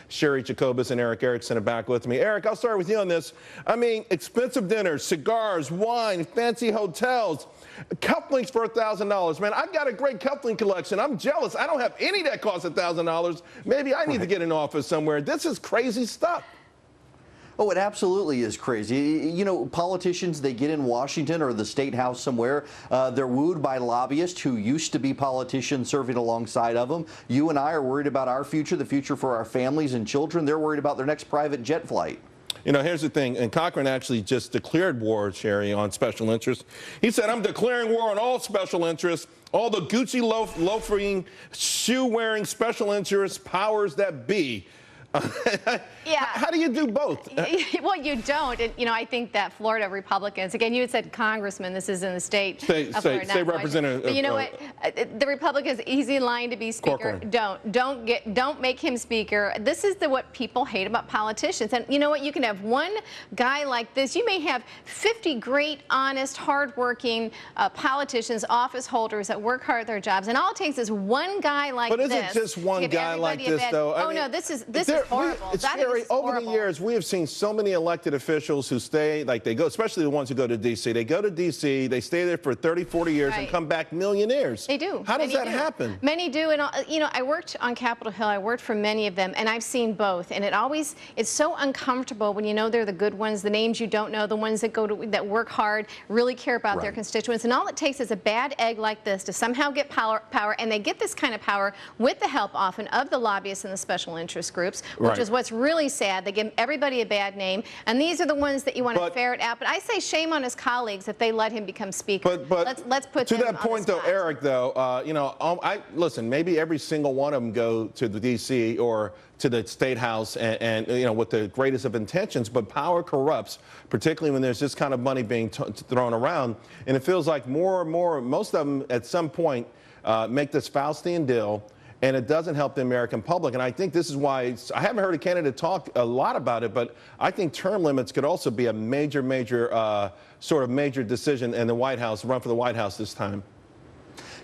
Cheri Jacobus and Eric Erickson are back with me. Eric, I'll start with you on this. I mean, expensive dinners, cigars, wine, fancy hotels, cufflinks for $1,000. Man, I've got a great cufflink collection. I'm jealous. I don't have any that cost $1,000. Maybe I need to get an office somewhere. This is crazy stuff. Oh, it absolutely is crazy. You know, politicians, they get in Washington or the state house somewhere. They're wooed by lobbyists who used to be politicians serving alongside of them. You and I are worried about our future, the future for our families and children. They're worried about their next private jet flight. You know, here's the thing, and Cochran actually just declared war, Cheri, on special interests. He said, I'm declaring war on all special interests, all the Gucci loafing, shoe-wearing special interests, powers that be. Yeah. How do you do both? Well, you don't. And, you know, I think that Florida Republicans, again, you had said congressman, this is in the state. State representative. But you know what? The Republicans, he's in line to be speaker. Corcoran. Don't make him speaker. This is what people hate about politicians. And you know what? You can have one guy like this. You may have 50 great, honest, hardworking politicians, office holders that work hard at their jobs. And all it takes is one guy like this. But is it just one guy like this, though? Oh, no, this is horrible. Over the years, we have seen so many elected officials who stay, like they go, especially the ones who go to D.C. They go to D.C., they stay there for 30, 40 years and come back millionaires. They do. How does that happen? Many do. And, you know, I worked on Capitol Hill. I worked for many of them, and I've seen both. And it's so uncomfortable when you know they're the good ones, the names you don't know, the ones that work hard, really care about their constituents. And all it takes is a bad egg like this to somehow get power, and they get this kind of power with the help often of the lobbyists and the special interest groups, which is what's really sad. They give everybody a bad name, and these are the ones that you want to ferret out. But I say shame on his colleagues if they let him become speaker. But let's put to them that point, though, Eric, though, you know, listen. Maybe every single one of them go to the D.C. or to the state house, and you know, with the greatest of intentions. But power corrupts, particularly when there's this kind of money being thrown around. And it feels like more and more, most of them at some point make this Faustian deal. And it doesn't help the American public. And I think this is why I haven't heard a candidate talk a lot about it, but I think term limits could also be a major decision in the White House, run for the White House this time.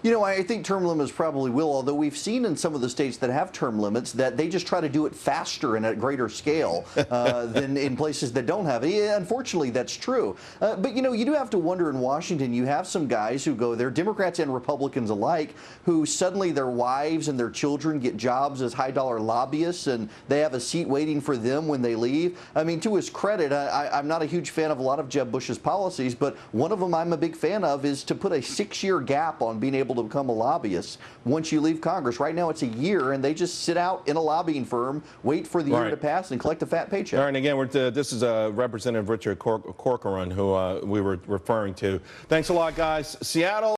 You know, I think term limits probably will, although we've seen in some of the states that have term limits that they just try to do it faster and at greater scale than in places that don't have it. Yeah, unfortunately, that's true. But, you know, you do have to wonder in Washington, you have some guys who go there, Democrats and Republicans alike, who suddenly their wives and their children get jobs as high-dollar lobbyists, and they have a seat waiting for them when they leave. I mean, to his credit, I'm not a huge fan of a lot of Jeb Bush's policies, but one of them I'm a big fan of is to put a 6-year gap on being able to become a lobbyist once you leave Congress. Right now it's a year, and they just sit out in a lobbying firm, wait for the year to pass, and collect a fat paycheck. All right, and again, this is Representative Richard Corcoran, who we were referring to. Thanks a lot, guys. Seattle.